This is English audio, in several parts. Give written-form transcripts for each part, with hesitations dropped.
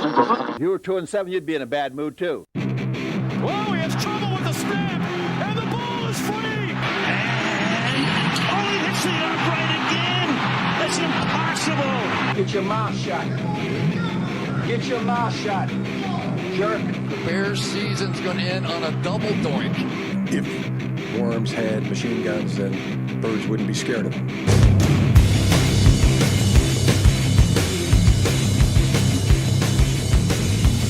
If you were 2-7, you'd be in a bad mood too. Whoa, he has trouble with the snap, and the ball is free. And he hits the upright again. That's impossible. Get your mouth shut. Get your mouth shut. Jerk. The Bears' season's going to end on a double doink. If worms had machine guns, then birds wouldn't be scared of them.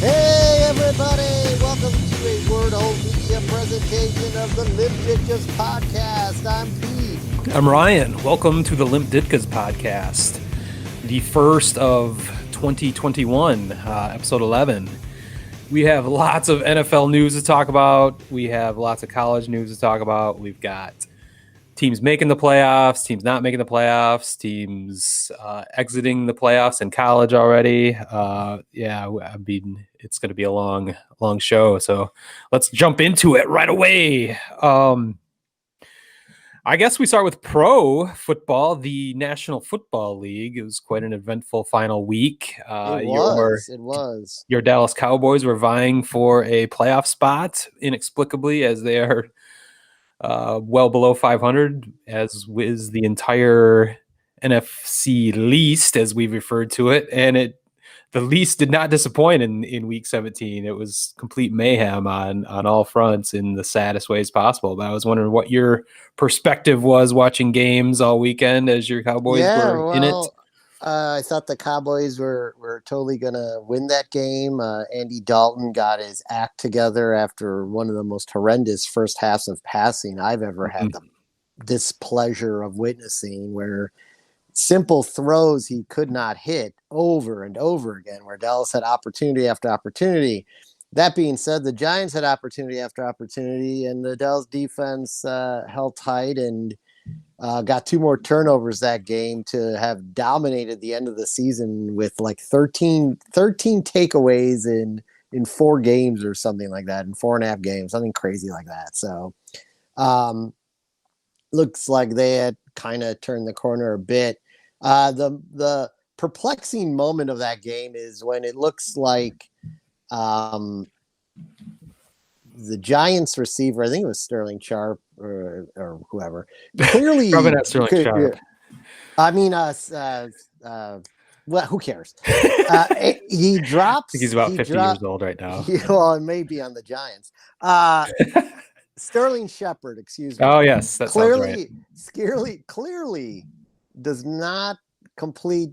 Hey everybody, welcome to a Word Hole Media presentation of the Limp Ditkas podcast. I'm Pete. I'm Ryan. Welcome to the Limp Ditkas podcast, the first of 2021, episode 11. We have lots of NFL news to talk about. We have lots of college news to talk about. We've got teams making the playoffs, teams not making the playoffs, teams exiting the playoffs in college already. I mean, it's going to be a long show. So let's jump into it right away. I guess we start with pro football, the National Football League. It was quite an eventful final week. It was. Your Dallas Cowboys were vying for a playoff spot inexplicably, as they are well below 500, as is the entire NFC LEast, as we've referred to it. And the Least did not disappoint in week 17. It was complete mayhem on all fronts in the saddest ways possible. But I was wondering what your perspective was watching games all weekend as your Cowboys were in it. I thought the Cowboys were totally going to win that game. Andy Dalton got his act together after one of the most horrendous first halves of passing I've ever had the displeasure of witnessing, where simple throws he could not hit over and over again, where Dallas had opportunity after opportunity. That being said, the Giants had opportunity after opportunity, and the Dallas defense held tight and got two more turnovers that game to have dominated the end of the season with like 13 takeaways in 4 games or something like that, in 4.5 games, something crazy like that. So looks like they had kind of turned the corner a bit. The perplexing moment of that game is when it looks like the Giants receiver, I think it was Sterling Sharp or whoever, clearly probably not Sterling Sharp. I mean, well, who cares? He drops. I think he's about 50 years old right now. Well, it may be on the Giants. Sterling Shepard, excuse me. Oh yes, that sounds right. Clearly does not complete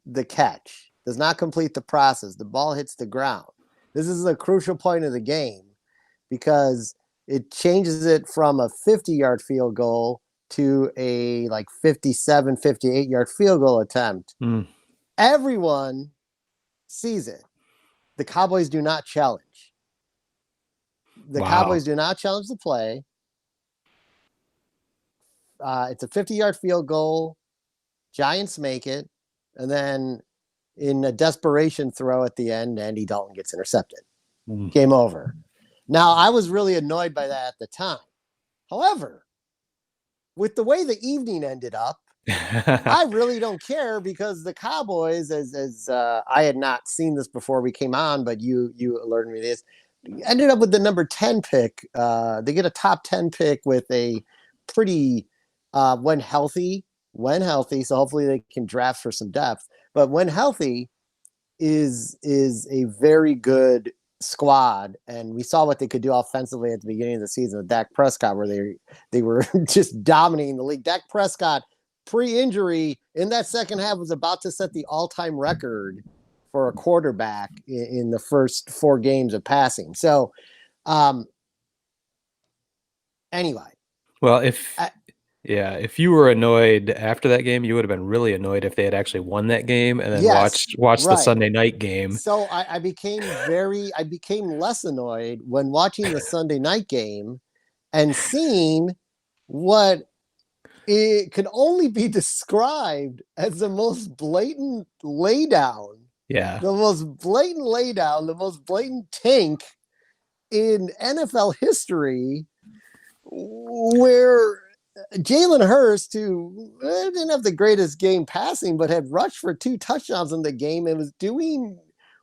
the catch, does not complete the process. The ball hits the ground. This is a crucial point of the game because it changes it from a 50-yard field goal to a 57, 58-yard field goal attempt. Everyone sees it. The Cowboys do not challenge. Cowboys do not challenge the play. It's a 50-yard field goal. Giants make it. And then in a desperation throw at the end, Andy Dalton gets intercepted. Game over. Now, I was really annoyed by that at the time. However, with the way the evening ended up, I really don't care because the Cowboys, as I had not seen this before we came on, but you alerted me to this, ended up with the number 10 pick. They get a top 10 pick with a pretty, when healthy, so hopefully they can draft for some depth. But when healthy is a very good squad, and we saw what they could do offensively at the beginning of the season with Dak Prescott, where they were just dominating the league. Dak Prescott, pre-injury in that second half, was about to set the all-time record for a quarterback in the first 4 games of passing. So, anyway. Well, if you were annoyed after that game, you would have been really annoyed if they had actually won that game and then watched the Sunday night game. So I became less annoyed when watching the Sunday night game and seeing what it could only be described as the most blatant laydown. Yeah. The most blatant laydown, the most blatant tank in NFL history, where Jalen Hurst, who didn't have the greatest game passing, but had rushed for 2 touchdowns in the game and was doing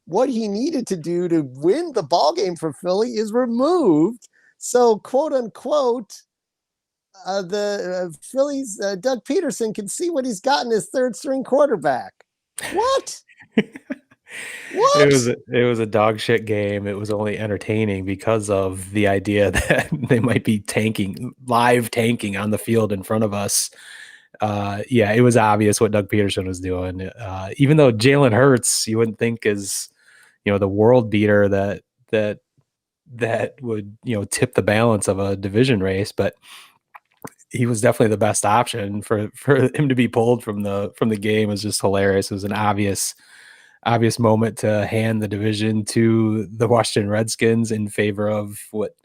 what he needed to do to win the ball game for Philly is removed. So, quote unquote, the Phillies, Doug Peterson can see what he's got in his third string quarterback. What? What? It was a dog shit game. It was only entertaining because of the idea that they might be live tanking on the field in front of us. Yeah, it was obvious what Doug Peterson was doing. Even though Jalen Hurts, you wouldn't think is, the world beater that would, tip the balance of a division race, but he was definitely the best option for him to be pulled from the game. It was just hilarious. It was an obvious moment to hand the division to the Washington Redskins in favor of what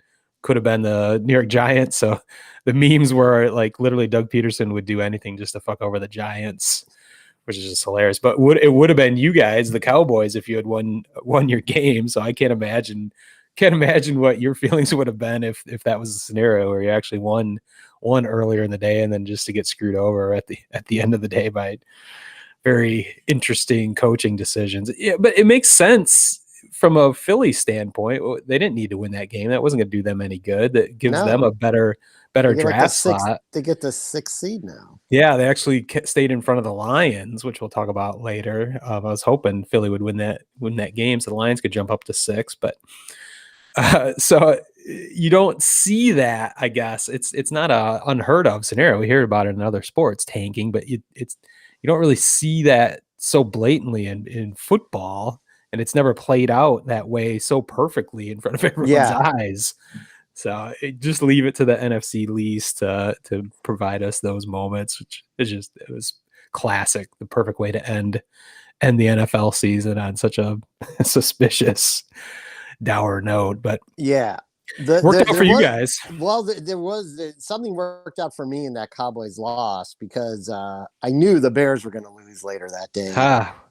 could have been the New York Giants. So the memes were like literally Doug Peterson would do anything just to fuck over the Giants, which is just hilarious. But it would have been you guys, the Cowboys, if you had won your game. So I can't imagine what your feelings would have been if that was a scenario where you actually won earlier in the day and then just to get screwed over at the end of the day by very interesting coaching decisions. Yeah, but it makes sense from a Philly standpoint. They didn't need to win that game. That wasn't going to do them any good. That gives them a better draft slot. They get the 6th seed now. Yeah, they actually stayed in front of the Lions, which we'll talk about later. I was hoping Philly would win that game so the Lions could jump up to 6, but so you don't see that. I guess it's not a unheard of scenario. We hear about it in other sports, tanking, but you don't really see that so blatantly in football, and it's never played out that way so perfectly in front of everyone's eyes. So just leave it to the NFC LEast to provide us those moments, which it was classic, the perfect way to end the NFL season on such a suspicious, dour note. But yeah. Worked out for you guys. Well, there was something worked out for me in that Cowboys loss because I knew the Bears were going to lose later that day.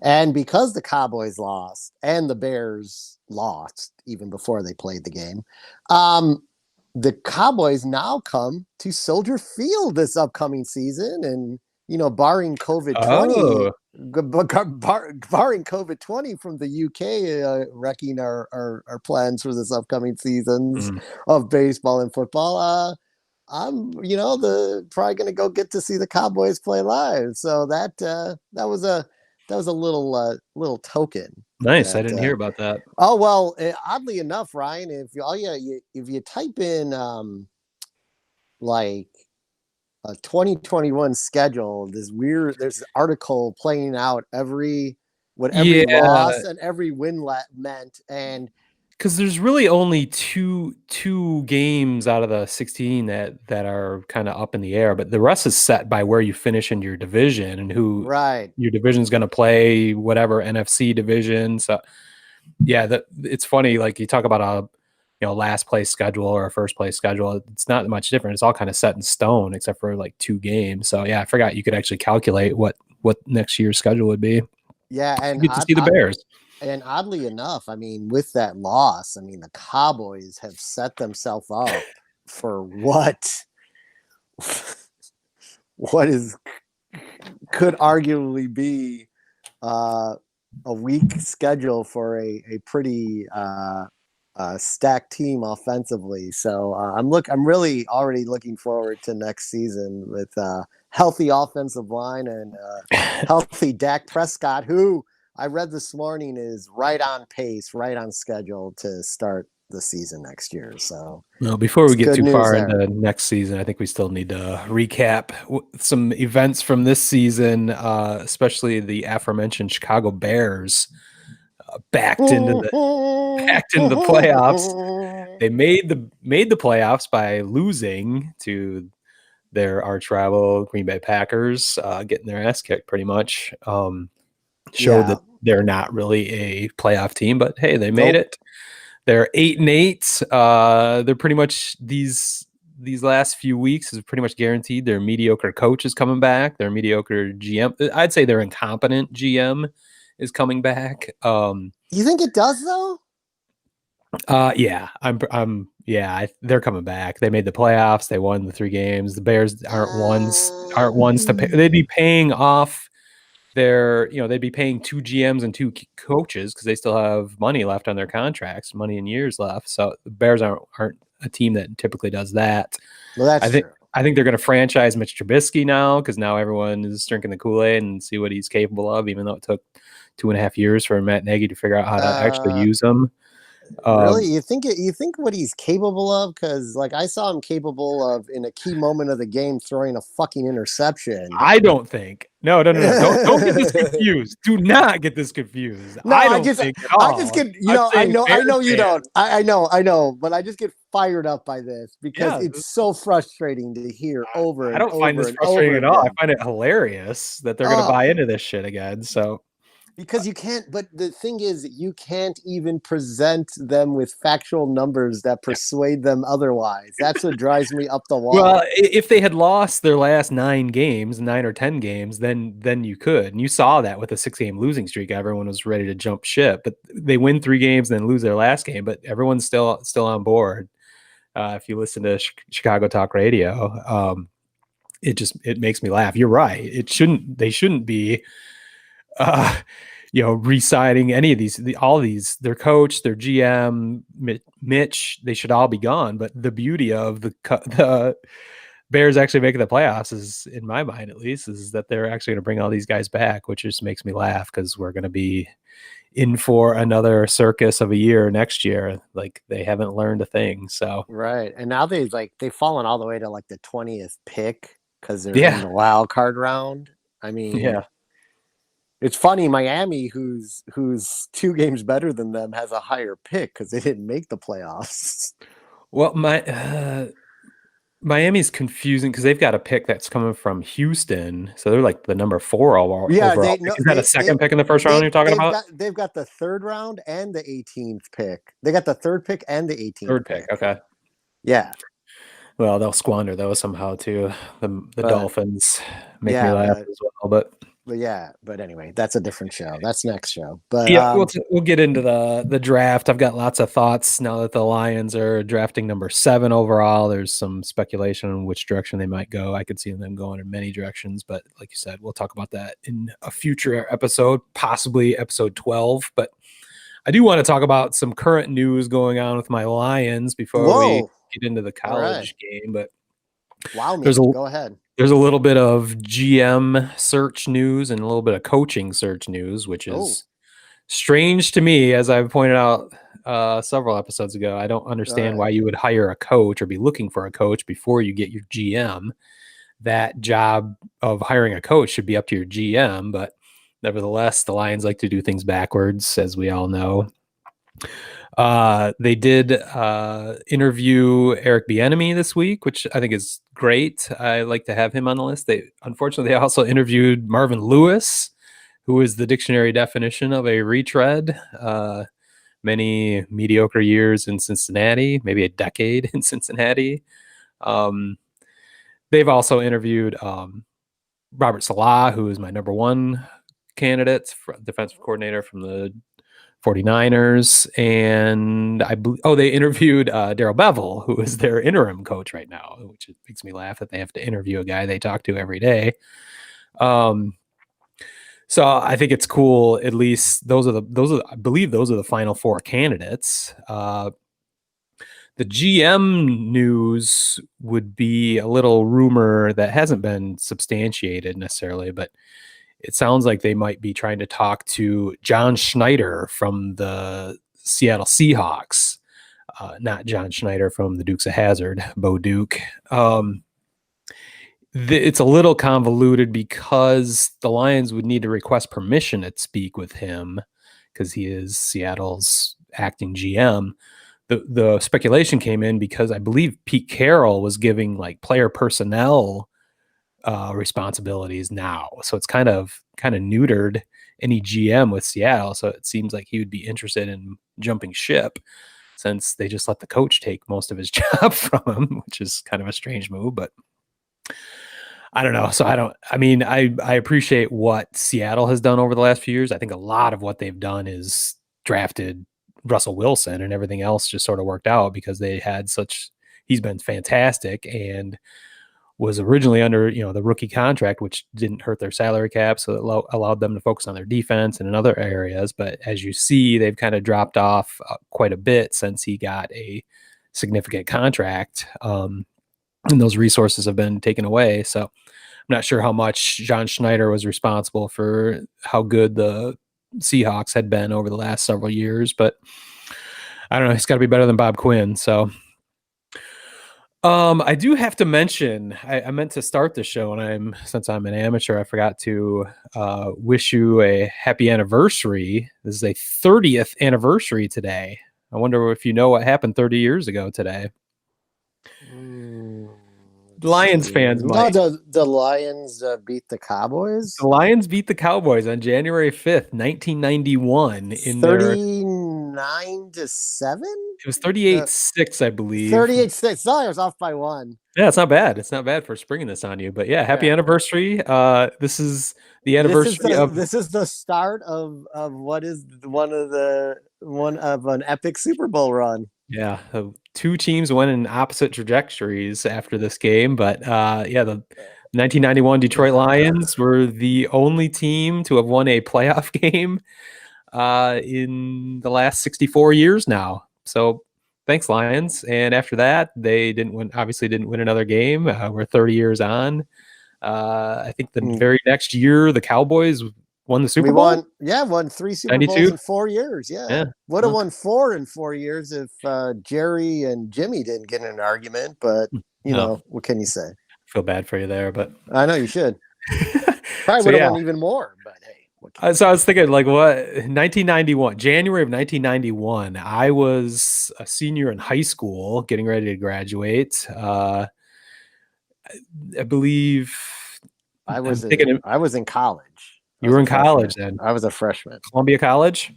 And because the Cowboys lost and the Bears lost even before they played the game, the Cowboys now come to Soldier Field this upcoming season. And, barring COVID-20, barring COVID-20 from the UK wrecking our plans for this upcoming seasons of baseball and football, I'm probably going to go get to see the Cowboys play live. So that was a little token. Nice. I didn't hear about that. Oh well, oddly enough, Ryan, if you type in like a 2021 schedule, there's an article playing out every loss and every win meant, and because there's really only two games out of the 16 that are kind of up in the air, but the rest is set by where you finish in your division and who your division is going to play, whatever NFC division. So yeah, it's funny. Like you talk about a last place schedule or a first place schedule. It's not much different. It's all kind of set in stone except for like 2 games. So yeah, I forgot you could actually calculate what next year's schedule would be. Yeah, and you get to see the Bears. And oddly enough, I mean, with that loss, I mean, the Cowboys have set themselves up for what could arguably be a weak schedule for a pretty stacked team offensively. So I'm really already looking forward to next season with healthy offensive line and healthy Dak Prescott, who I read this morning is right on pace, right on schedule to start the season next year. So, well, before we get too far into next season, I think we still need to recap some events from this season, especially the aforementioned Chicago Bears backed into the playoffs. They made the playoffs by losing to their arch rival Green Bay Packers, getting their ass kicked pretty much. Showed that they're not really a playoff team, but hey, they made it. They're 8-8. They're pretty much these last few weeks is pretty much guaranteed. Their mediocre coach is coming back. Their mediocre GM, I'd say their incompetent GM is coming back. You think it does though? Yeah, they're coming back. They made the playoffs. They won the 3 games. The Bears aren't ones to pay. They'd be paying off they'd be paying 2 GMs and 2 coaches because they still have money left on their contracts, money and years left. So the Bears aren't a team that typically does that. Well, that's true. I think they're going to franchise Mitch Trubisky now because now everyone is drinking the Kool-Aid and see what he's capable of, even though it took 2.5 years for Matt Nagy to figure out how to actually use him. Really, you think what he's capable of? Because like I saw him capable of in a key moment of the game throwing a fucking interception. I don't think. No. Don't get this confused. Do not get this confused. No, I just get. I know you don't. I know, but I just get fired up by this because it's so frustrating to hear over. I don't find this frustrating at all. I find it hilarious that they're going to buy into this shit again. So. Because you can't, but the thing is, you can't even present them with factual numbers that persuade them otherwise. That's what drives me up the wall. Well, if they had lost their last 9 or 10 games, then you could. And you saw that with a 6-game losing streak. Everyone was ready to jump ship, but they win 3 games and then lose their last game. But everyone's still on board. If you listen to Chicago Talk Radio, it makes me laugh. You're right. They shouldn't be. Re-signing any of these, their coach, their GM, Mitch, they should all be gone. But the beauty of the Bears actually making the playoffs is, in my mind at least, is that they're actually going to bring all these guys back, which just makes me laugh because we're going to be in for another circus of a year next year. Like they haven't learned a thing. So right, and now they've fallen all the way to like the 20th pick because they're in the wild card round. I mean, yeah. It's funny, Miami, who's 2 games better than them, has a higher pick because they didn't make the playoffs. Well, Miami's confusing because they've got a pick that's coming from Houston, so they're like the number 4 overall. Yeah, is that a second pick in the first round you're talking about? They've got the 3rd round and the 18th pick. They got the 3rd pick and the 18th. 3rd pick. Okay. Yeah. Well, they'll squander those somehow too. The Dolphins make me laugh as well, but anyway, that's a different show. That's next show. But we'll get into the draft. I've got lots of thoughts now that the Lions are drafting number 7 overall. There's some speculation on which direction they might go. I could see them going in many directions, but like you said, we'll talk about that in a future episode, possibly episode 12. But I do want to talk about some current news going on with my Lions before we get into the college game. But go ahead. There's a little bit of GM search news and a little bit of coaching search news, which is strange to me, as I've pointed out several episodes ago. I don't understand why you would hire a coach or be looking for a coach before you get your GM. That job of hiring a coach should be up to your GM, but nevertheless, the Lions like to do things backwards, as we all know. They did interview Eric Bieniemy this week, which I think is great. I like to have him on the list. They also interviewed Marvin Lewis, who is the dictionary definition of a retread. Many mediocre years in Cincinnati, maybe a decade in Cincinnati. They've also interviewed Robert Saleh, who is my number 1 candidate, defensive coordinator from the 49ers, and they interviewed Darrell Bevell, who is their interim coach right now, which makes me laugh that they have to interview a guy they talk to every day. So I think it's cool. At least I believe those are the final 4 candidates. The GM news would be a little rumor that hasn't been substantiated necessarily, but it sounds like they might be trying to talk to John Schneider from the Seattle Seahawks, not John Schneider from the Dukes of Hazzard, Bo Duke. It's a little convoluted because the Lions would need to request permission to speak with him because he is Seattle's acting GM. The speculation came in because I believe Pete Carroll was giving like player personnel responsibilities now, so it's kind of neutered any GM with Seattle. So it seems like he would be interested in jumping ship since they just let the coach take most of his job from him, which is kind of a strange move. But I don't know. So I appreciate what Seattle has done over the last few years. I think a lot of what they've done is drafted Russell Wilson, and everything else just sort of worked out because he's been fantastic. And was originally under, the rookie contract, which didn't hurt their salary cap. So it allowed them to focus on their defense and in other areas. But as you see, they've kind of dropped off quite a bit since he got a significant contract. And those resources have been taken away. So I'm not sure how much John Schneider was responsible for how good the Seahawks had been over the last several years, but I don't know. He's got to be better than Bob Quinn. So I do have to mention, I meant to start the show, and since I'm an amateur, I forgot to wish you a happy anniversary. This is a 30th anniversary today. I wonder if you know what happened 30 years ago today. Lions fans might. No, the Lions beat the Cowboys. The Lions beat the Cowboys on January 5th, 1991. In 39-7? It was 38-6, I believe. 38-6. No, I was off by one. Yeah, it's not bad. It's not bad for springing this on you. But yeah, happy anniversary. This is the anniversary This is the start of what is one of an epic Super Bowl run. Yeah, two teams went in opposite trajectories after this game, but the 1991 Detroit Lions were the only team to have won a playoff game in the last 64 years now. So thanks, Lions. And after that, they didn't win another game. We're 30 years on. I think the very next year, the Cowboys won the Super Bowl? Won 3 Super 92? Bowls in 4 years. Yeah. Would have won 4 in 4 years if Jerry and Jimmy didn't get in an argument. But, you know, what can you say? I feel bad for you there, but I know you should. Probably would have won even more, but hey. So I was thinking, like, what 1991, January of 1991, I was a senior in high school getting ready to graduate. I believe I was in college. You were in college then? I was a freshman. Columbia College?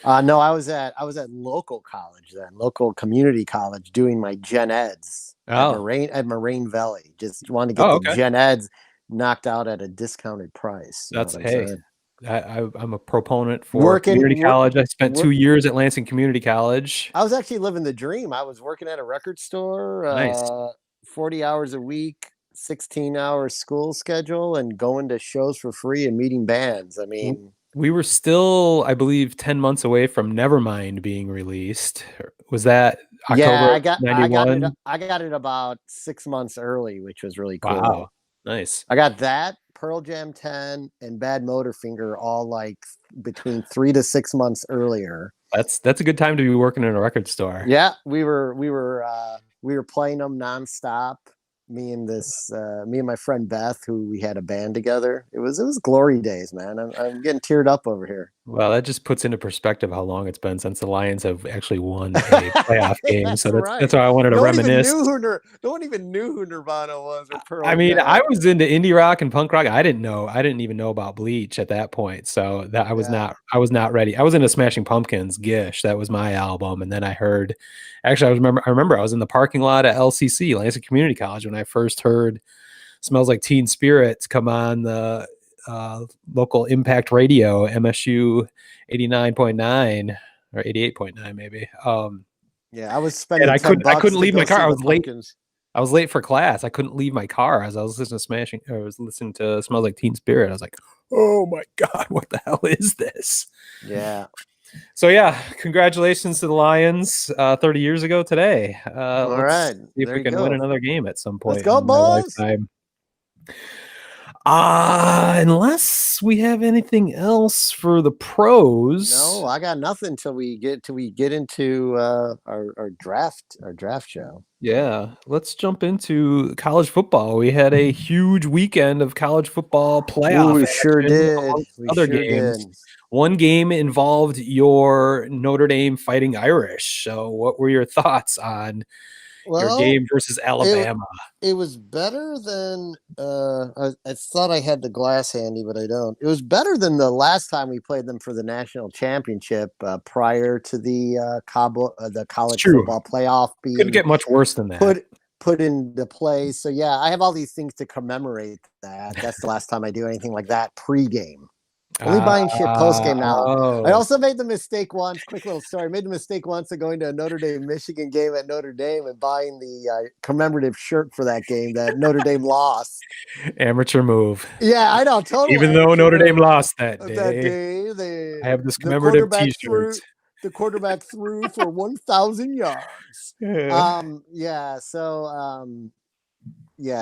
No, I was at local college then, local community college, doing my gen eds at Moraine Valley. Just wanted to get the gen eds knocked out at a discounted price. I'm a proponent for community college. I spent 2 years at Lansing Community College. I was actually living the dream. I was working at a record store, nice. 40 hours a week. 16-hour school schedule and going to shows for free and meeting bands. I mean, we were still, I believe, 10 months away from Nevermind being released. Was that October 91? I got it about 6 months early, which was really cool. Wow. Nice. I got that, Pearl Jam 10, and Bad Motorfinger all like between 3 to 6 months earlier. That's a good time to be working in a record store. Yeah, we were playing them nonstop. Me and my friend Beth, who we had a band together. It was glory days, man. I'm getting teared up over here. Well, that just puts into perspective how long it's been since the Lions have actually won a playoff game. So that's why I wanted to reminisce. No one even knew who Nirvana was or Pearl I mean, Jam. I was into indie rock and punk rock. I didn't even know about Bleach at that point. So that I was not ready. I was into Smashing Pumpkins, Gish. That was my album. And then I heard, actually, I remember I was in the parking lot at LCC, Lansing Community College, when I first heard Smells Like Teen Spirit come on the local Impact Radio, MSU 89.9 or 88.9 maybe. I was spending. And I couldn't leave my car. I was late. Pumpkins. I was late for class. I couldn't leave my car as I was listening to Smells Like Teen Spirit. I was like, oh my God, what the hell is this? Yeah. So congratulations to the Lions 30 years ago today. All right. See if we can win another game at some point. Let's go, boys. Unless we have anything else for the pros. No, I got nothing till we get into our draft show. Yeah, let's jump into college football. We had a huge weekend of college football playoff. We sure did. Other games. One game involved your Notre Dame Fighting Irish. So what were your thoughts on your game versus Alabama? It was better than I thought I had the glass handy, but I don't. It was better than the last time we played them for the national championship prior to the college football playoff being couldn't get much worse than that. Put into play. So I have all these things to commemorate that. That's the last time I do anything like that pregame. Only buying shit post game now. I Oh. also made the mistake once. Quick little story. Made the mistake once of going to a Notre Dame Michigan game at Notre Dame and buying the commemorative shirt for that game that Notre Dame lost. Amateur move. Yeah, I know. Total. Even though Notre Dame move. lost that That day, day, I have this the commemorative quarterback T-shirt. the quarterback threw for 1,000 yards. Yeah.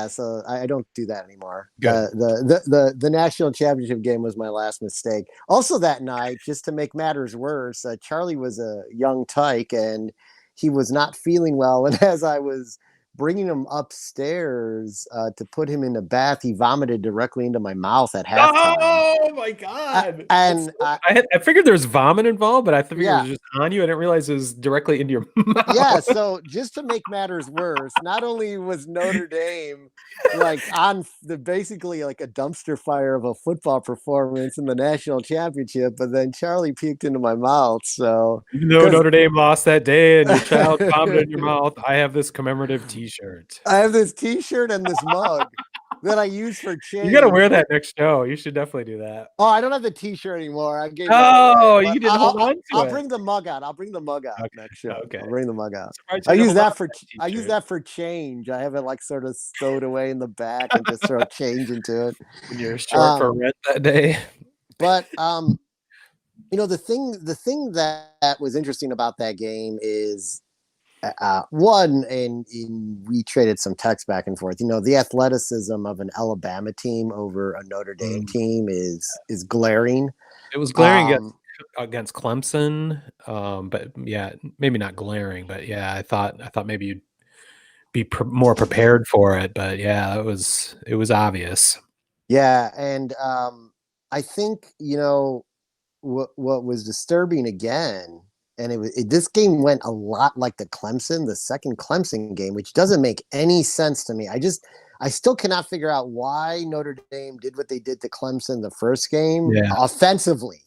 So I don't do that anymore. Good. The national championship game was my last mistake. Also that night, just to make matters worse, Charlie was a young tyke and he was not feeling well. And as I was bringing him upstairs to put him in the bath, he vomited directly into my mouth at halftime. Oh my God! I figured there was vomit involved, but I figured it Yeah. was just on you. I didn't realize it was directly into your mouth. Yeah, so just to make matters worse, not only was Notre Dame like on the basically like a dumpster fire of a football performance in the national championship, but then Charlie peeked into my mouth. So Even though Notre Dame lost that day and your child vomited in your mouth, I have this commemorative T-shirt. I have this T-shirt and this mug that I use for change. You got to wear that next show. You should definitely do that. Oh, I don't have the T-shirt anymore. I gave. Oh, you didn't hold on to I'll it. bring the mug out. I'll bring the mug out next show. Okay. I'll bring the mug out. Surprised I you use didn't that hold on for. to that I use T-shirt. that for change. I have it like sort of stowed away in the back and just throw change into it. When you're short for rent that day. But the thing that was interesting about that game is one, and we traded some text back and forth. The athleticism of an Alabama team over a Notre Dame team is glaring. It was glaring against Clemson, but yeah, maybe not glaring, but yeah, I thought maybe you'd be more prepared for it, but yeah, it was obvious. Yeah, and I think what was disturbing again, and this game went a lot like the second Clemson game, which doesn't make any sense to me. I still cannot figure out why Notre Dame did what they did to Clemson the first game offensively.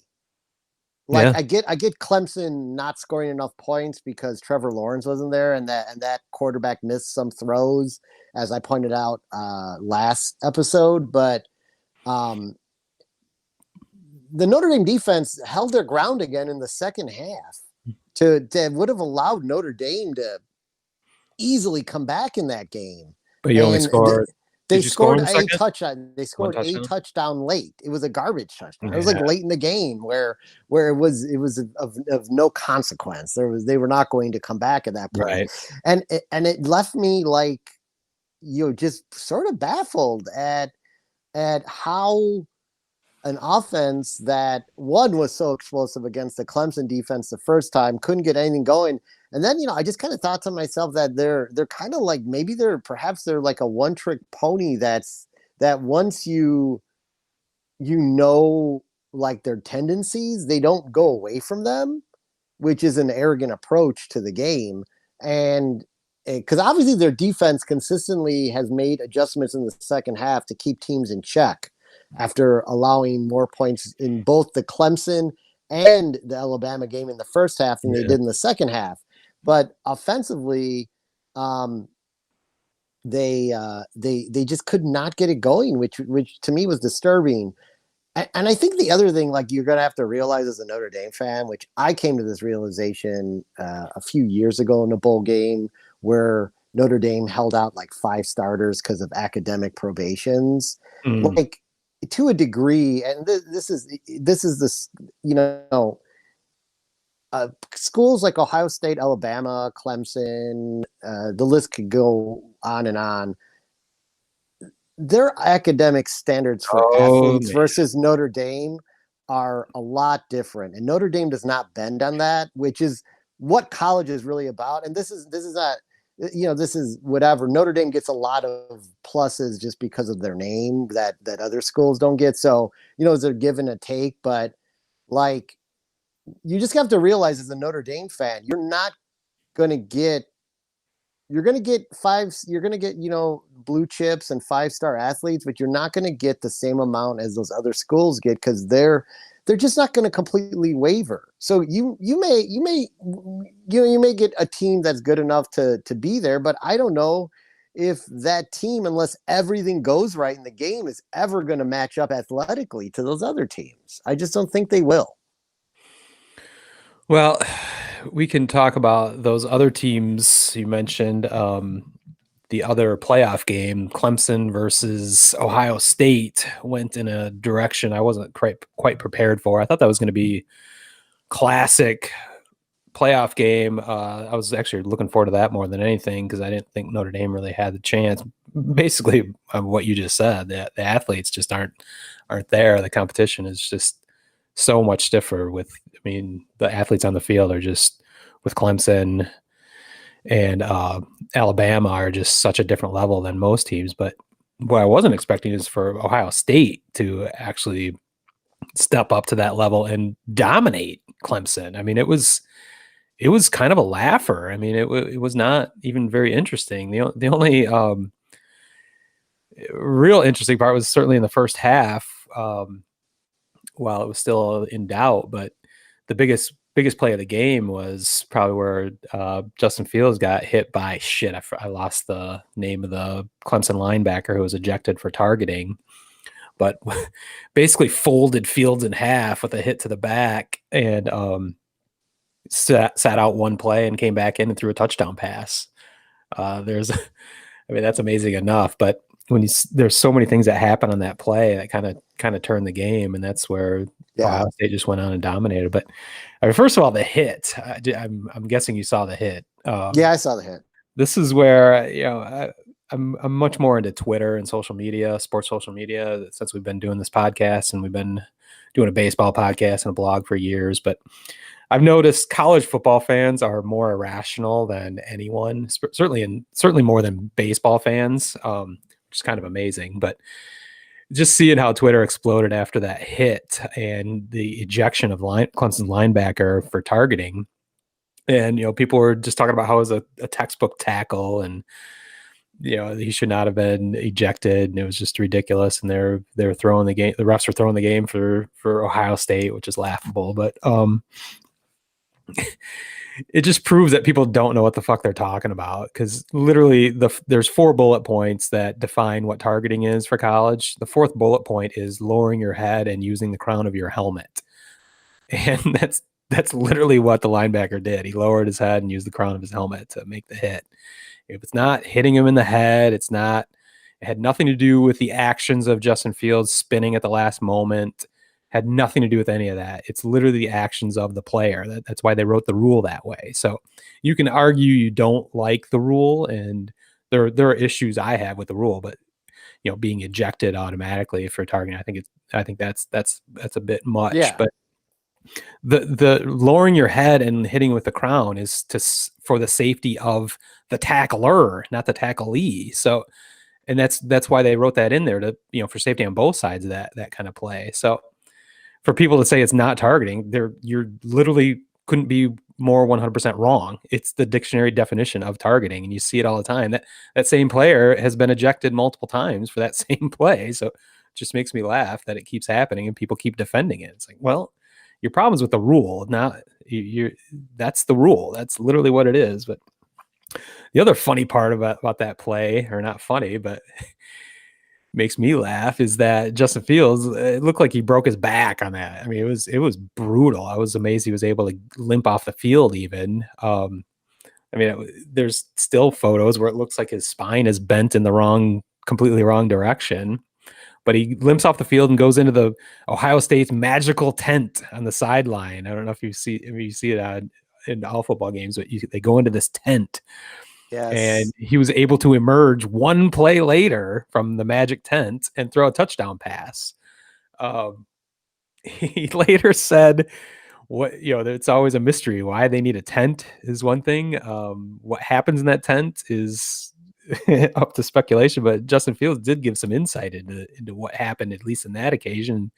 Like I get Clemson not scoring enough points because Trevor Lawrence wasn't there, and that quarterback missed some throws, as I pointed out last episode. But the Notre Dame defense held their ground again in the second half. To would have allowed Notre Dame to easily come back in that game. But you only scored. They scored a touchdown. They scored a touchdown late. It was a garbage touchdown. Yeah. It was like late in the game where it was of no consequence. They were not going to come back at that point. Right. And it left me like just sort of baffled at how an offense that one was so explosive against the Clemson defense the first time couldn't get anything going. And then, I just kind of thought to myself that they're kind of like, maybe they're like a one trick pony that once like their tendencies, they don't go away from them, which is an arrogant approach to the game. And because obviously their defense consistently has made adjustments in the second half to keep teams in check after allowing more points in both the Clemson and the Alabama game in the first half than they did in the second half. But offensively, they just could not get it going, which to me was disturbing. And I think the other thing, like, you're going to have to realize as a Notre Dame fan, which I came to this realization a few years ago in a bowl game where Notre Dame held out like 5 starters because of academic probations. Like, to a degree, and this is schools like Ohio State, Alabama, Clemson, the list could go on and on. Their academic standards for athletes versus Notre Dame are a lot different, and Notre Dame does not bend on that, which is what college is really about. And this is not. This is whatever. Notre Dame gets a lot of pluses just because of their name that other schools don't get. So, they're given a take, but like, you just have to realize as a Notre Dame fan, you're going to get blue chips and 5-star athletes, but you're not going to get the same amount as those other schools get because they're just not going to completely waver. So you may get a team that's good enough to be there, but I don't know if that team, unless everything goes right in the game, is ever going to match up athletically to those other teams. I just don't think they will. Well, we can talk about those other teams you mentioned. The other playoff game, Clemson versus Ohio State, went in a direction I wasn't quite prepared for. I thought that was going to be classic playoff game. I was actually looking forward to that more than anything because I didn't think Notre Dame really had the chance. Basically, what you just said, the athletes just aren't there. The competition is just so much stiffer. The athletes on the field are just, with Clemson and Alabama, are just such a different level than most teams. But what I wasn't expecting is for Ohio State to actually step up to that level and dominate Clemson. I mean, it was kind of a laugher. I mean, it was not even very interesting. The only real interesting part was certainly in the first half, while it was still in doubt. But the biggest play of the game was probably where Justin Fields got hit by I lost the name of the Clemson linebacker who was ejected for targeting, but basically folded Fields in half with a hit to the back and sat out one play and came back in and threw a touchdown pass. That's amazing enough, but there's so many things that happen on that play that kind of turned the game, and that's where Ohio State just went on and dominated. But first of all, the hit. I'm guessing you saw the hit. Yeah, I saw the hit. This is where I'm much more into Twitter and social media, sports social media, since we've been doing this podcast, and we've been doing a baseball podcast and a blog for years. But I've noticed college football fans are more irrational than anyone, certainly more than baseball fans, which is kind of amazing. But just seeing how Twitter exploded after that hit and the ejection of Clemson's linebacker for targeting, and people were just talking about how it was a textbook tackle, and he should not have been ejected, and it was just ridiculous. And they're throwing the game. The refs were throwing the game for Ohio State, which is laughable. But it just proves that people don't know what the fuck they're talking about, because literally there's 4 bullet points that define what targeting is for college. The 4th bullet point is lowering your head and using the crown of your helmet, and that's literally what the linebacker did. He lowered his head and used the crown of his helmet to make the hit. If it's not hitting him in the head, it had nothing to do with the actions of Justin Fields spinning at the last moment. Had nothing to do with any of that. It's literally the actions of the player. That's why they wrote the rule that way. So you can argue you don't like the rule, and there are issues I have with the rule, but being ejected automatically for targeting, I think that's a bit much. Yeah. But the lowering your head and hitting with the crown is for the safety of the tackler, not the tacklee. So, and that's why they wrote that in there, to for safety on both sides of that kind of play. So for people to say it's not targeting, you're literally couldn't be more 100% wrong. It's the dictionary definition of targeting, and you see it all the time. That same player has been ejected multiple times for that same play. So it just makes me laugh that it keeps happening and people keep defending it. It's like, well, your problem's with the rule, not that's the rule. That's literally what it is. But the other funny part about that play, or not funny, but makes me laugh, is that Justin Fields, it looked like he broke his back on that. I mean, it was brutal. I was amazed he was able to limp off the field even. There's still photos where it looks like his spine is bent in the completely wrong direction, but he limps off the field and goes into the Ohio State's magical tent on the sideline. I don't know if you see it in all football games, but they go into this tent. Yes. And he was able to emerge one play later from the magic tent and throw a touchdown pass. He later said, it's always a mystery why they need a tent is one thing. What happens in that tent is up to speculation, but Justin Fields did give some insight into what happened, at least in that occasion.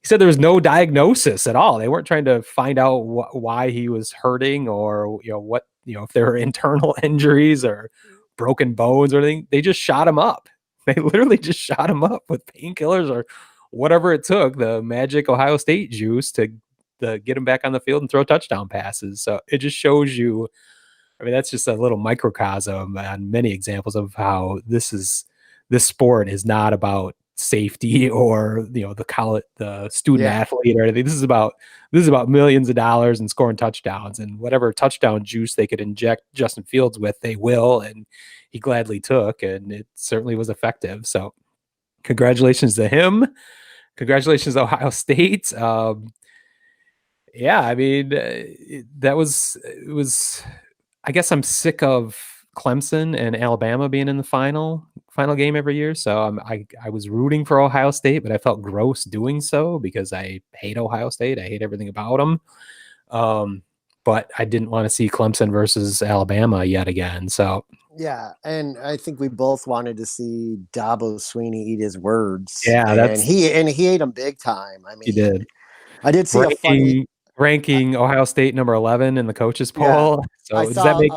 He said there was no diagnosis at all. They weren't trying to find out why he was hurting, or if there were internal injuries or broken bones or anything. They just shot him up. They literally just shot him up with painkillers or whatever it took, the magic Ohio State juice to get him back on the field and throw touchdown passes. So it just shows you I mean, that's just a little microcosm on many examples of how this sport is not about safety or the student athlete or anything. This is about millions of dollars and scoring touchdowns, and whatever touchdown juice they could inject Justin Fields with, they will, and he gladly took, and it certainly was effective. So congratulations to him. Congratulations to Ohio State. Yeah, I mean, it was. I guess I'm sick of Clemson and Alabama being in the final game every year. So I was rooting for Ohio State, but I felt gross doing so because I hate Ohio State. I hate everything about them. But I didn't want to see Clemson versus Alabama yet again. So yeah, and I think we both wanted to see Dabo Sweeney eat his words. Yeah, and he ate them big time. I mean, he did. I did see ranking Ohio State number 11 in the coaches poll. So does that make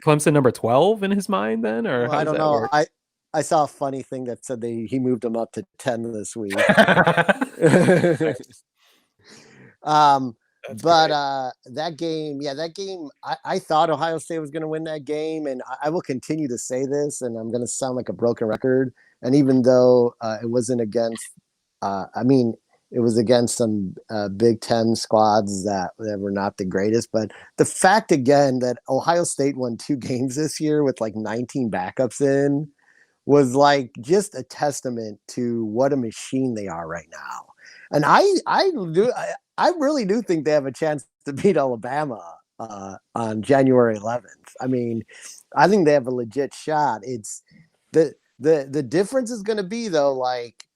Clemson number 12 in his mind then, or I don't know? I saw a funny thing that said he moved him up to 10 this week. That game, I thought Ohio State was going to win that game, and I will continue to say this, and I'm going to sound like a broken record. And even though it wasn't against, it was against some Big Ten squads that were not the greatest. But the fact, again, that Ohio State won 2 games this year with like 19 backups in was like just a testament to what a machine they are right now. And I really do think they have a chance to beat Alabama on January 11th. I mean, I think they have a legit shot. It's the difference is going to be, though, like,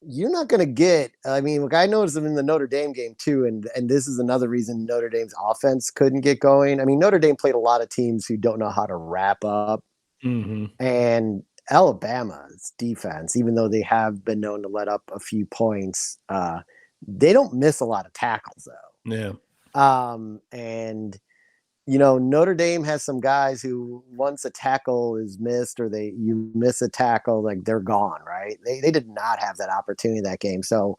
you're not going to get, I mean, look, I noticed them in the Notre Dame game too, and this is another reason Notre Dame's offense couldn't get going. I mean, Notre Dame played a lot of teams who don't know how to wrap up, and Alabama's defense, even though they have been known to let up a few points, they don't miss a lot of tackles, though. Yeah. And Notre Dame has some guys who, once a tackle is missed or you miss a tackle, like, they're gone, right? They did not have that opportunity that game. So,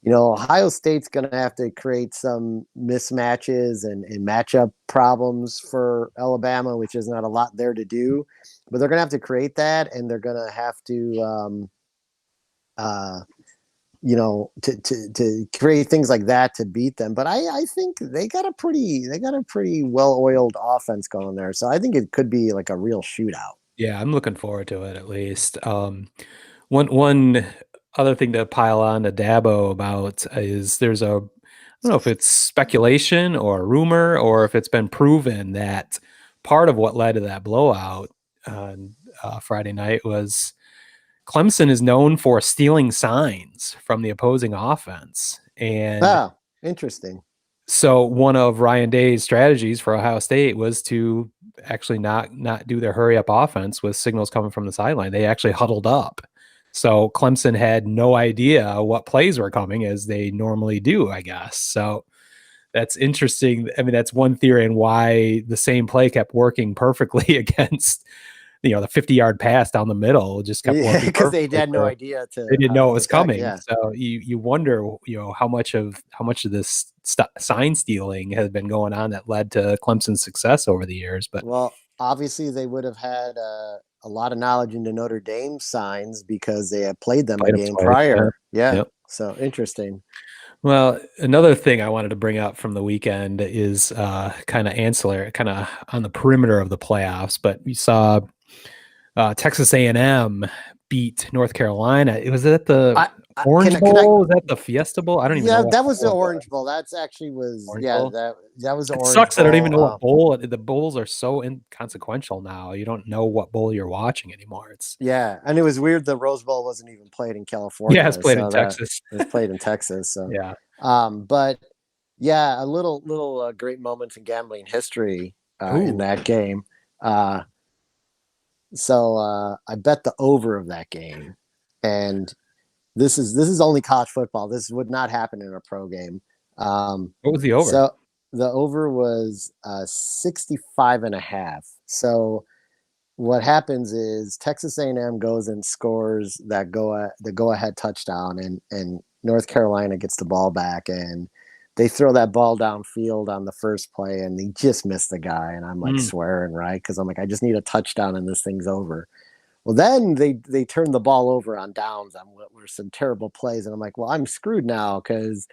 Ohio State's going to have to create some mismatches and matchup problems for Alabama, which is not a lot there to do, but they're going to have to create that, and they're going to have to, to create things like that to beat them. But I think they got a pretty well-oiled offense going there. So I think it could be like a real shootout. Yeah, I'm looking forward to it, at least. One other thing to pile on to Dabo about is I don't know if it's speculation or rumor or if it's been proven that part of what led to that blowout on Friday night was Clemson is known for stealing signs from the opposing offense. And interesting. So one of Ryan Day's strategies for Ohio State was to actually not do their hurry up offense with signals coming from the sideline. They actually huddled up. So Clemson had no idea what plays were coming, as they normally do, I guess. So that's interesting. I mean, that's one theory on why the same play kept working perfectly against, the 50-yard pass down the middle just kept working because they had no idea they didn't know it was coming. Yeah. So you wonder, how much of this sign stealing has been going on that led to Clemson's success over the years. But obviously they would have had a lot of knowledge into Notre Dame signs because they had played them a game prior. Yeah. Yep. So interesting. Well, another thing I wanted to bring up from the weekend is kind of ancillary, kind of on the perimeter of the playoffs, but we saw Texas A&M beat North Carolina. It was at the Orange Bowl. Was that the Fiesta Bowl? I don't even know. Yeah, that was the Orange Bowl. That's actually was that was the Orange Bowl. Sucks that I don't even know what bowl. The bowls are so inconsequential now. You don't know what bowl you're watching anymore. And it was weird. The Rose Bowl wasn't even played in California. Yeah, it's played in Texas. It's played in Texas. So yeah. But yeah, a little great moment in gambling history in that game. So I bet the over of that game, and this is only college football. This would not happen in a pro game. What was the over? So the over was 65.5. So what happens is Texas A&M goes and scores the go ahead touchdown, and North Carolina gets the ball back, and they throw that ball downfield on the first play, and he just missed the guy, and I'm like swearing, right? Because I'm like, I just need a touchdown, and this thing's over. Well, then they turned the ball over on downs on what were some terrible plays, and I'm like, well, I'm screwed now because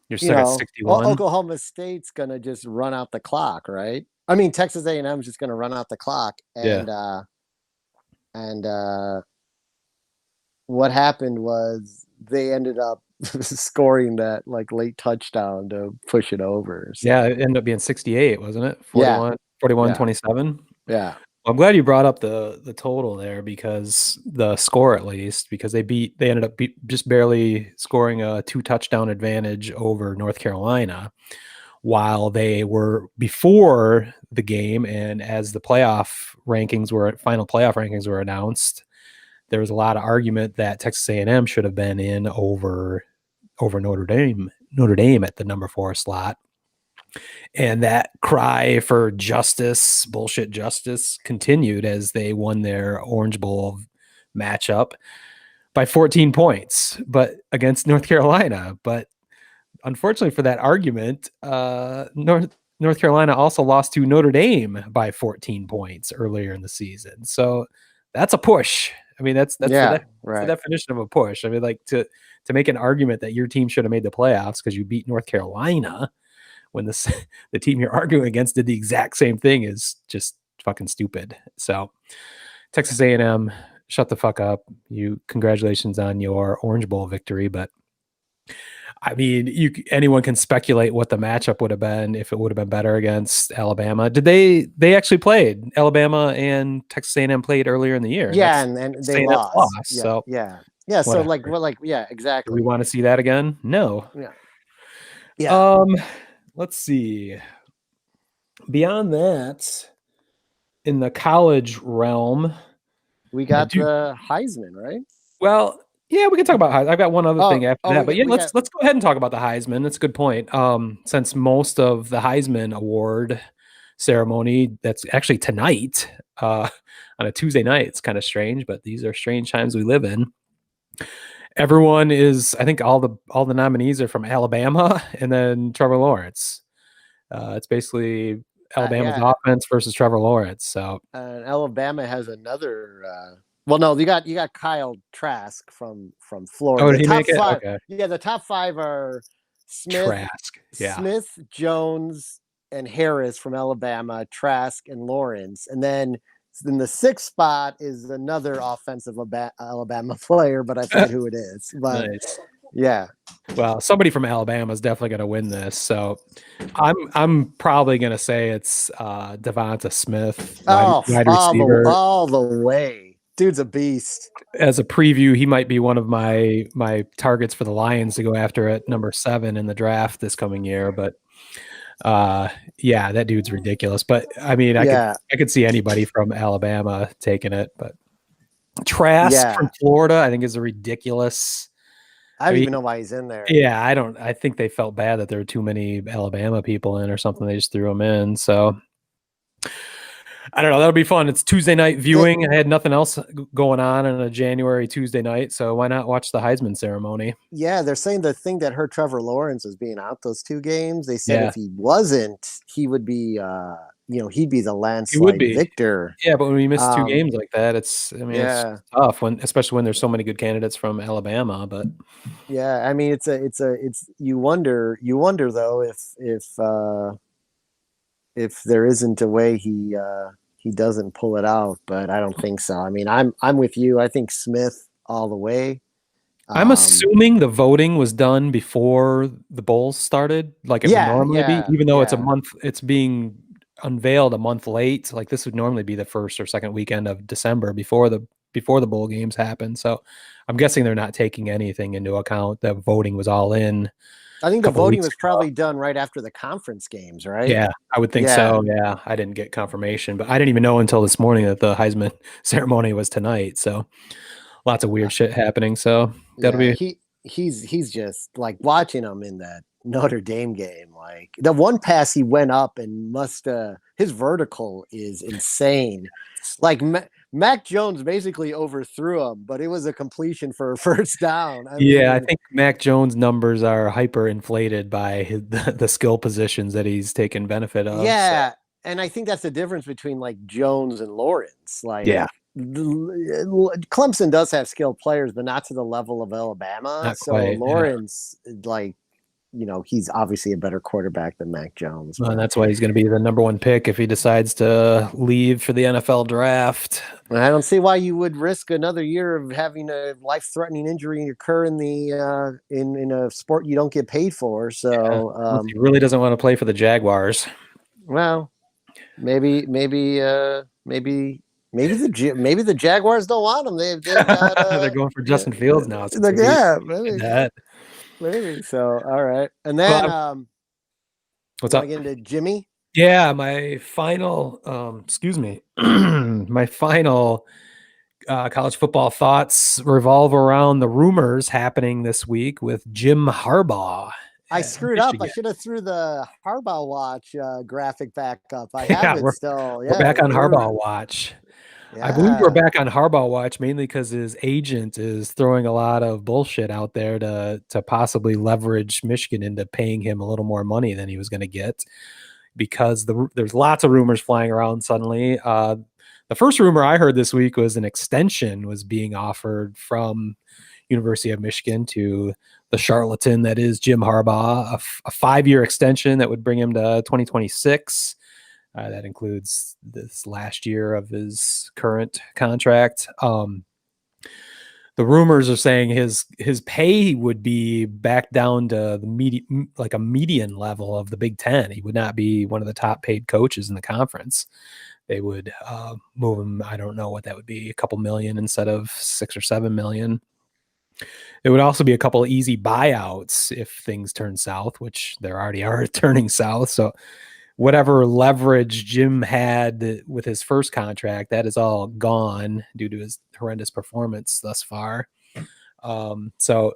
You're stuck at 61. Oklahoma State's gonna just run out the clock, right? I mean, Texas A&M is just gonna run out the clock, and what happened was they ended up scoring that like late touchdown to push it over. So. Yeah, it ended up being 68, wasn't it? 41-27. Yeah. I'm glad you brought up the total there, because the score, at least, because they ended up just barely scoring a 2-touchdown advantage over North Carolina, while they were before the game. And as the final playoff rankings were announced, there was a lot of argument that Texas A&M should have been in over Notre Dame at the number 4 slot. And that cry for bullshit justice, continued as they won their Orange Bowl matchup by 14 points, but against North Carolina. But unfortunately for that argument, North Carolina also lost to Notre Dame by 14 points earlier in the season. So that's a push. I mean, that's the definition of a push. I mean, like to make an argument that your team should have made the playoffs because you beat North Carolina when the team you're arguing against did the exact same thing is just fucking stupid. So Texas A&M, shut the fuck up. Congratulations on your Orange Bowl victory. But I mean, anyone can speculate what the matchup would have been if it would have been better against Alabama. Did they actually played? Alabama and Texas A&M played earlier in the year. Yeah, and they lost. Yeah, so yeah. So exactly. Do we want to see that again? No. Yeah. Let's see. Beyond that, in the college realm, we got the Heisman, right? Well, yeah, we can talk about Heisman. I've got one other thing after that, but let's go ahead and talk about the Heisman. That's a good point. Since most of the Heisman Award ceremony, that's actually tonight on a Tuesday night. It's kind of strange, but these are strange times we live in. Everyone is, I think all the nominees are from Alabama, and then Trevor Lawrence. It's basically Alabama's offense versus Trevor Lawrence. So Alabama has another. Well, no, you got Kyle Trask from Florida. Oh, did he make it? Okay. Yeah, the top 5 are Smith, Jones, and Harris from Alabama, Trask and Lawrence, and then in the 6th spot is another offensive Alabama player, but I forget who it is. But nice. Yeah. Well, somebody from Alabama is definitely going to win this. So I'm probably going to say it's Devonta Smith, wide receiver. All the way. Dude's a beast. As a preview, he might be one of my targets for the Lions to go after at number 7 in the draft this coming year. But yeah, that dude's ridiculous. But I mean, I could see anybody from Alabama taking it. But Trask from Florida, I think, is a ridiculous. I don't even know why he's in there. Yeah, I think they felt bad that there were too many Alabama people in or something. They just threw him in. So I don't know. That'll be fun. It's Tuesday night viewing. I had nothing else going on a January Tuesday night, so why not watch the Heisman ceremony? Yeah, they're saying the thing that hurt Trevor Lawrence was being out those 2 games. They said if he wasn't, he would be, he'd be the landslide victor. Yeah, but when you miss 2 games like that, it's tough especially when there's so many good candidates from Alabama. But yeah, I mean, it's you wonder though if there isn't a way he doesn't pull it out, but I don't think so. I mean, I'm with you. I think Smith all the way. I'm assuming the voting was done before the bowls started, like it would normally be, even though it's a month. It's being unveiled a month late. Like this would normally be the 1st or 2nd weekend of December before the bowl games happen. So I'm guessing they're not taking anything into account. The voting was all in. I think the voting was probably done right after the conference games, right? Yeah, I would think so. Yeah, I didn't get confirmation, but I didn't even know until this morning that the Heisman ceremony was tonight. So lots of weird shit happening. So that'll be. He's just like watching him in that Notre Dame game. Like the one pass he went up and his vertical is insane. Like Mac Jones basically overthrew him, but it was a completion for a first down. I mean, think Mac Jones' numbers are hyper inflated by the skill positions that he's taken benefit of. Yeah, so. And I think that's the difference between like Jones and Lawrence. Like, Clemson does have skilled players, but not to the level of Alabama. Not so quite, Lawrence, like, he's obviously a better quarterback than Mac Jones. Well, and that's why he's going to be the number one pick if he decides to leave for the NFL draft. I don't see why you would risk another year of having a life-threatening injury occur in the in a sport you don't get paid for. So he really doesn't want to play for the Jaguars. Well, maybe the Jaguars don't want him. They've got, they're going for Justin Fields now. Maybe. So all right, and then what's up? Get into Jimmy. Yeah, my final my final college football thoughts revolve around the rumors happening this week with Jim Harbaugh. I screwed up. I should have threw the Harbaugh watch graphic back up. I have it still. We're back on Harbaugh watch. Yeah. I believe we're back on Harbaugh watch mainly because his agent is throwing a lot of bullshit out there to possibly leverage Michigan into paying him a little more money than he was going to get, because there's lots of rumors flying around suddenly. The first rumor I heard this week was an extension was being offered from University of Michigan to the charlatan that is Jim Harbaugh, a 5-year extension that would bring him to 2026. That includes this last year of his current contract. The rumors are saying his pay would be back down to a median level of the Big Ten. He would not be one of the top paid coaches in the conference. They would move him. I don't know what that would be, a couple million instead of $6 or $7 million. It would also be a couple of easy buyouts if things turn south, which there already are turning south. So whatever leverage Jim had with his first contract, that is all gone due to his horrendous performance thus far. So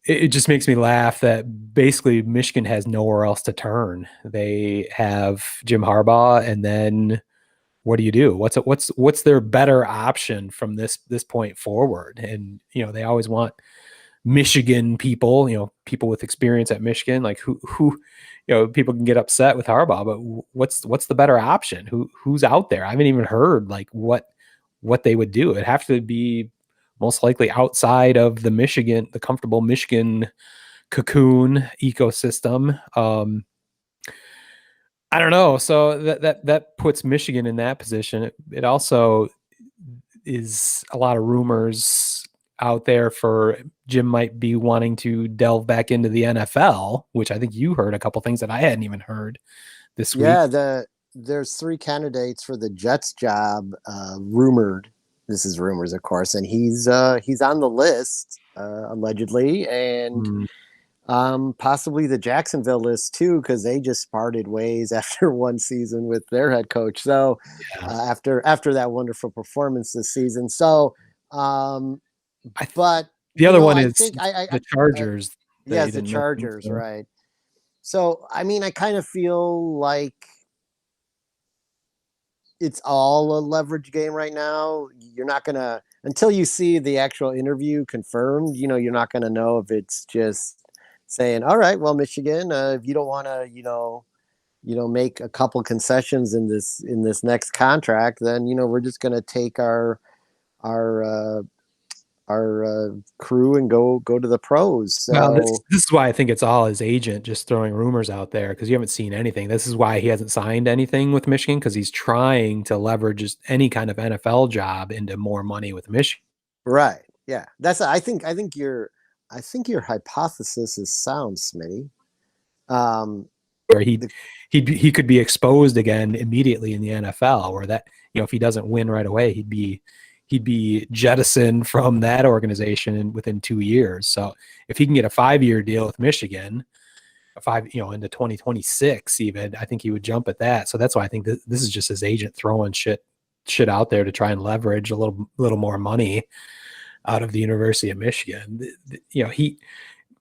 it just makes me laugh that basically Michigan has nowhere else to turn. They have Jim Harbaugh, and then what do you do? What's their better option from this point forward? And they always want Michigan people, people with experience at Michigan, like who people can get upset with Harbaugh, but what's the better option? Who's out there? I haven't even heard like what they would do. It'd have to be most likely outside of the comfortable Michigan cocoon ecosystem. I don't know. So that puts Michigan in that position. It also is a lot of rumors out there for Jim might be wanting to delve back into the NFL, which I think you heard a couple things that I hadn't even heard this week. Yeah, there's 3 candidates for the Jets job rumored. This is rumors, of course, and he's on the list allegedly, and possibly the Jacksonville list too, because they just parted ways after one season with their head coach. So after that wonderful performance this season, so. But the other one is the Chargers. Yes, the Chargers, right. So, I mean, I kind of feel like it's all a leverage game right now. You're not going to, until you see the actual interview confirmed, you're not going to know if it's just saying, all right, well, Michigan, if you don't want to, make a couple concessions in this next contract, then, we're just going to take our crew and go to the pros. So well, this is why I think it's all his agent just throwing rumors out there, because you haven't seen anything. This is why he hasn't signed anything with Michigan, because he's trying to leverage just any kind of NFL job into more money with Michigan. Right. Yeah. That's I think your hypothesis is sound, Smitty. Where he could be exposed again immediately in the NFL, where that if he doesn't win right away, he'd be jettisoned from that organization within 2 years. So if he can get a 5-year deal with Michigan, into 2026, even, I think he would jump at that. So that's why I think this is just his agent throwing shit out there to try and leverage a little more money out of the University of Michigan.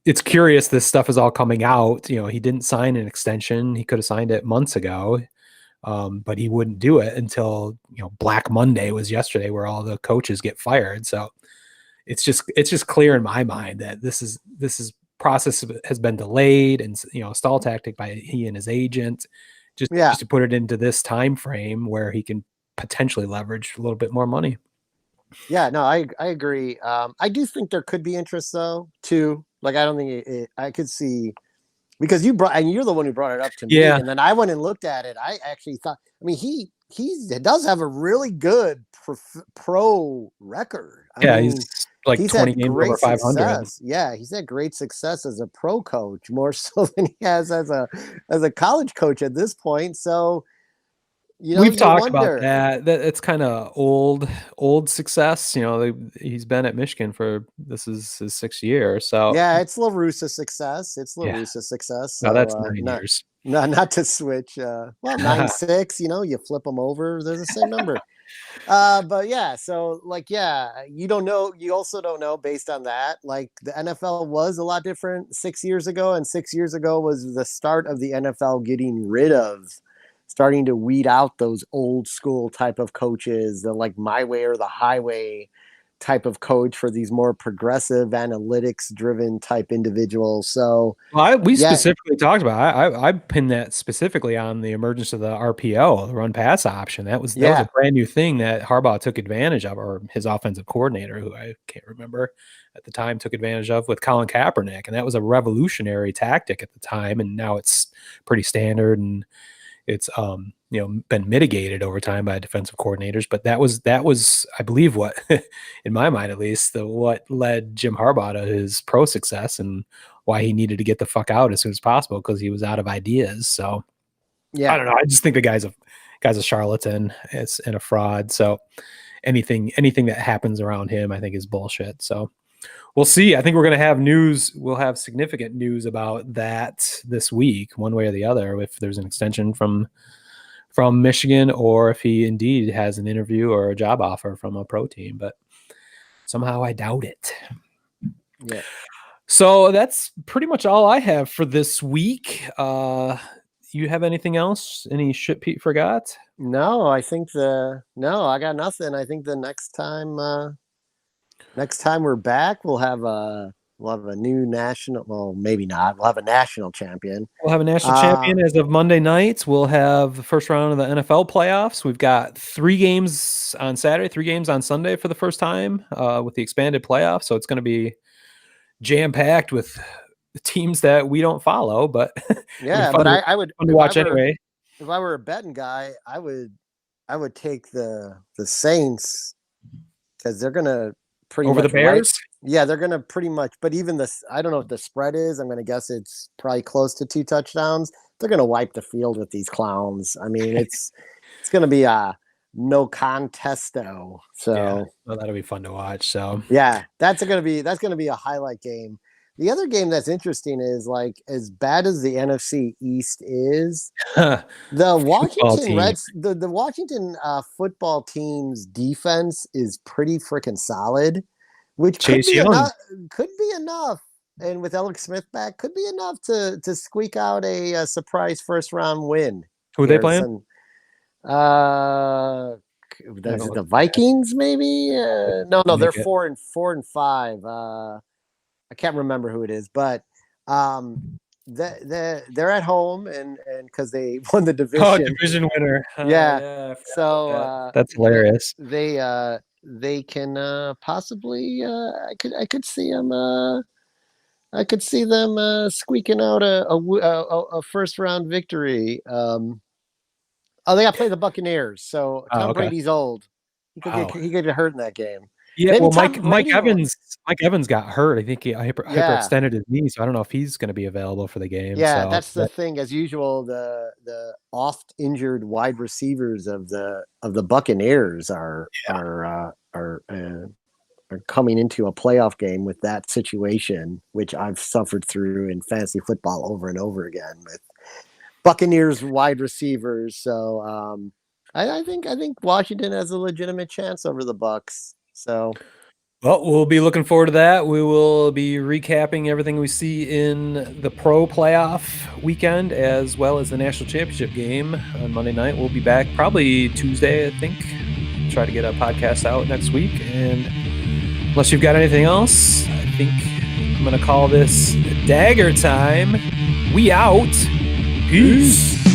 It's curious. This stuff is all coming out. He didn't sign an extension. He could have signed it months ago. But he wouldn't do it until Black Monday was yesterday, where all the coaches get fired. So it's just clear in my mind that this process has been delayed and stall tactic by he and his agent, just to put it into this time frame where he can potentially leverage a little bit more money. Yeah, no, I agree. I do think there could be interest though too. Like I don't think I could see, because you're the one who brought it up to me, and then I went and looked at it. I actually thought, I mean, he does have a really good pro record. I mean, he's like 20 games over 500. Success. Yeah, he's had great success as a pro coach, more so than he has as a college coach at this point. So, we've talked about that it's kind of old success. He's been at Michigan this is his 6th year. So yeah, it's La Russa success. So, no, that's 9 years. Not to switch. 9-6. You flip them over, they're the same number. But yeah, so you don't know. You also don't know based on that. Like the NFL was a lot different 6 years ago, and 6 years ago was the start of the NFL starting to weed out those old school type of coaches, the like my way or the highway type of coach, for these more progressive analytics driven type individuals. So specifically talked about, I pinned that specifically on the emergence of the RPO, the run pass option. That was a brand new thing that Harbaugh took advantage of, or his offensive coordinator, who I can't remember at the time, took advantage of with Colin Kaepernick. And that was a revolutionary tactic at the time. And now it's pretty standard, and it's been mitigated over time by defensive coordinators. But that was I believe what, in my mind at least, what led Jim Harbaugh to his pro success, and why he needed to get the fuck out as soon as possible, because he was out of ideas. So yeah, I don't know. I just think the guy's a charlatan and a fraud. So anything that happens around him, I think, is bullshit. So we'll see. I think we're going to have news. We'll have significant news about that this week, one way or the other, if there's an extension from Michigan, or if he indeed has an interview or a job offer from a pro team. But somehow I doubt it. Yeah. So that's pretty much all I have for this week. You have anything else? Any shit Pete forgot? No, I got nothing. I think the next time we're back, we'll have a new national. Well, maybe not. We'll have a national champion. We'll have a national champion as of Monday nights. We'll have the first round of the NFL playoffs. We've got 3 games on Saturday, 3 games on Sunday for the first time with the expanded playoffs. So it's going to be jam-packed with teams that we don't follow. But yeah, but I would watch anyway. If I were a betting guy, I would take the Saints, because they're going to pretty over much the Bears. Yeah, they're going to pretty much. But even this, I don't know what the spread is. I'm going to guess it's probably close to 2 touchdowns. They're going to wipe the field with these clowns. I mean, it's going to be a no contesto. So yeah, well, that'll be fun to watch. So yeah, that's going to be a highlight game. The other game that's interesting is, like, as bad as the NFC East is, the Washington football team's defense is pretty freaking solid, which could be enough. And with Alex Smith back, could be enough to squeak out a surprise first round win. Who are they playing? The Vikings, maybe? No, they're 4-5. I can't remember who it is, but they're at home, and because they won the division. Oh, division winner. Yeah. So that's hilarious. They can possibly. I could see them. I could see them squeaking out a first round victory. They got to play the Buccaneers. So Tom Brady's old. He could get hurt in that game. Yeah, maybe Mike Evans got hurt. I think he hyperextended his knee, so I don't know if he's going to be available for the game. Yeah, so that's the thing. As usual, the oft injured wide receivers of the Buccaneers are coming into a playoff game with that situation, which I've suffered through in fantasy football over and over again with Buccaneers wide receivers. So I think Washington has a legitimate chance over the Bucs. So Well, we'll be looking forward to that. We will be recapping everything we see in the pro playoff weekend as well as the national championship game on Monday night. We'll be back probably Tuesday, I think. Try to get a podcast out next week. And unless you've got anything else, I think I'm going to call this Dagger Time. We out. Peace.